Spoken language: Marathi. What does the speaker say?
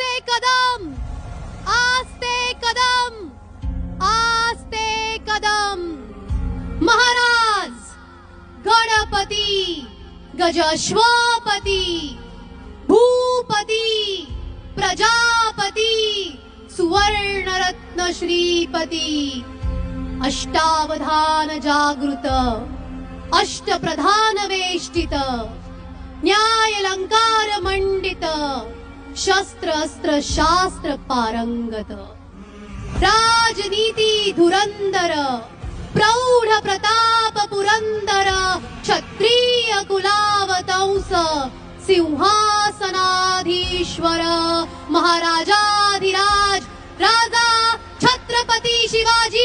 आस्ते कदम, आस्ते कदम, आस्ते कदम. महाराज गणपती गजश्वपती भूपती प्रजापती सुवर्णरत्न श्रीपती अष्टावधान जागृत अष्टप्रधान वेष्टित न्यायलंकार मंडित शस्त्र अस्त्र शास्त्र पारंगत राजनीती धुरंदर प्रौढ प्रताप पुरंदर क्षत्रिय कुलावतंस सिंहासनाधीश्वर महाराजाधिराज राजा छत्रपती शिवाजी